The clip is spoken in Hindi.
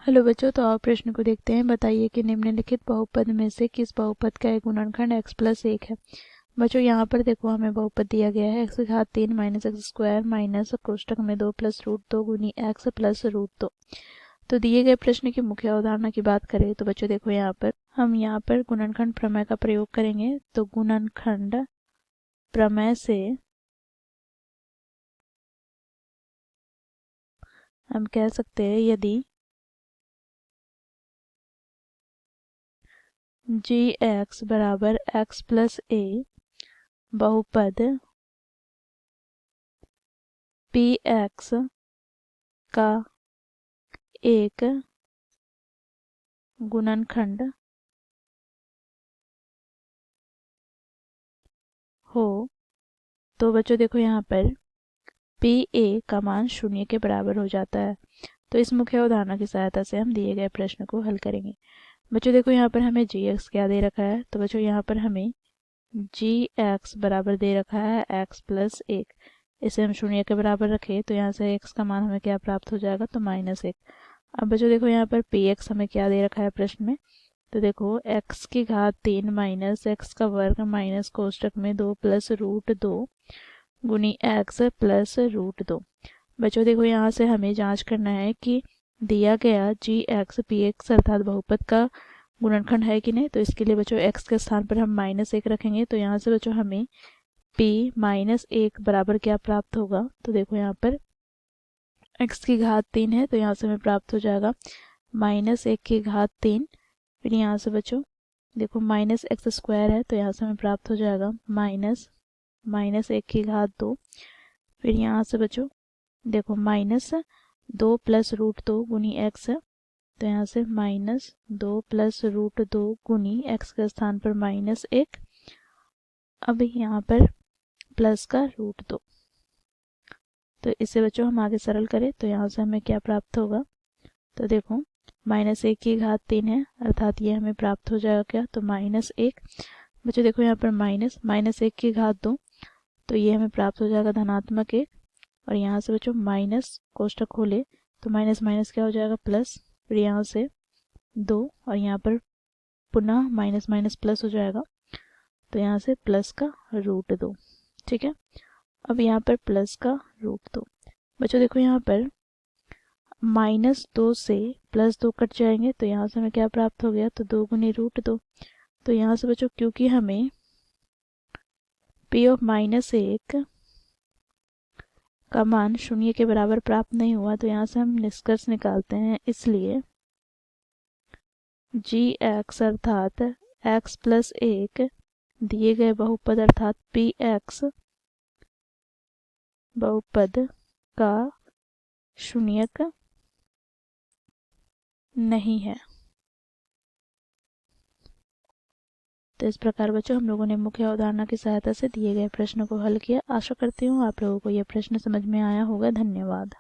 हेलो बच्चों, तो आप प्रश्न को देखते हैं। बताइए कि निम्नलिखित बहुपद में से किस बहुपद का एक गुणनखंड x प्लस 1 है। बच्चों यहाँ पर देखो, हमें बहुपद दिया गया है x की घात 3 माइनस एक्स स्क्वायर माइनस कोष्टक में 2 प्लस रूट 2 गुनी x प्लस रूट 2। तो दिए गए प्रश्न की मुख्य अवधारणा की बात करें तो बच्चों देखो, हम यहाँ पर गुणनखंड प्रमेय का प्रयोग करेंगे। तो गुणनखंड प्रमेय से हम कह सकते हैं, यदि जी एक्स बराबर एक्स प्लस ए बहुपद पी एक्स का एक गुणनखंड हो, तो बच्चों देखो यहाँ पर पी ए का मान 0 के बराबर हो जाता है। तो इस मुख्य उदाहरण की सहायता से हम दिए गए प्रश्न को हल करेंगे। बच्चों देखो, यहाँ पर हमें जी एक्स क्या दे रखा है। तो बच्चों यहाँ पर हमें जी एक्स बराबर दे रखा है एक्स प्लस 1। इसे हम 0 के बराबर रखें तो यहाँ से एक्स का मान हमें क्या प्राप्त हो जाएगा, तो -1। अब बच्चों देखो, यहाँ पर पी एक्स हमें क्या दे रखा है प्रश्न में। तो देखो, एक्स की घात 3 माइनस एक्स का वर्ग माइनस कोष्टक में 2 प्लस रूट 2 गुनी एक्स प्लस रूट 2। बच्चों देखो, यहाँ से हमें जांच करना है कि दिया गया जी एक्स पी एक्स अर्थात बहुपद का गुणनखंड है कि नहीं। तो इसके लिए बच्चों एक्स के स्थान पर हम -1 रखेंगे। तो यहाँ से बच्चों हमें p -1 बराबर क्या प्राप्त होगा। तो देखो, यहाँ पर x की घात 3 है, तो यहाँ से हमें प्राप्त हो जाएगा -1 की घात 3। फिर यहाँ से बच्चों देखो, माइनस एक्स स्क्वायर है, तो यहाँ से हमें प्राप्त हो जाएगा -1 की घात 2। फिर यहाँ से बच्चों देखो, -2 प्लस रूट 2 गुनी एक्स है। तो यहाँ से -2 प्लस रूट 2 गुनी एक्स के स्थान पर -1। अब यहाँ पर प्लस का रूट 2। तो इसे बच्चों हम आगे सरल करें तो यहाँ से हमें क्या प्राप्त होगा। तो देखो, -1 की घात 3 है, अर्थात ये हमें प्राप्त हो जाएगा क्या, तो -1। बच्चों देखो, यहाँ पर -1 की घात 2, तो ये हमें प्राप्त हो जाएगा धनात्मक 1। और यहाँ से बच्चों माइनस कोष्टक खोले तो माइनस माइनस क्या हो जाएगा, प्लस। फिर यहाँ से 2 और यहाँ पर पुनः माइनस माइनस प्लस हो जाएगा। तो यहाँ से प्लस का रूट 2। ठीक है, अब यहाँ पर प्लस का रूट 2। बच्चों देखो, यहाँ पर -2 से +2 कट जाएंगे, तो यहाँ से हमें क्या प्राप्त हो गया, तो 2 गुनी रूट 2। तो यहाँ से बच्चों क्योंकि हमें p ऑफ -1 का मान 0 के बराबर प्राप्त नहीं हुआ, तो यहाँ से हम निष्कर्ष निकालते हैं। इसलिए जी एक्स अर्थात x प्लस 1 दिए गए बहुपद अर्थात पी एक्स बहुपद का शून्यक नहीं है। तो इस प्रकार बच्चों, हम लोगों ने मुख्य अवधारणा की सहायता से दिए गए प्रश्न को हल किया। आशा करती हूँ आप लोगों को यह प्रश्न समझ में आया होगा। धन्यवाद।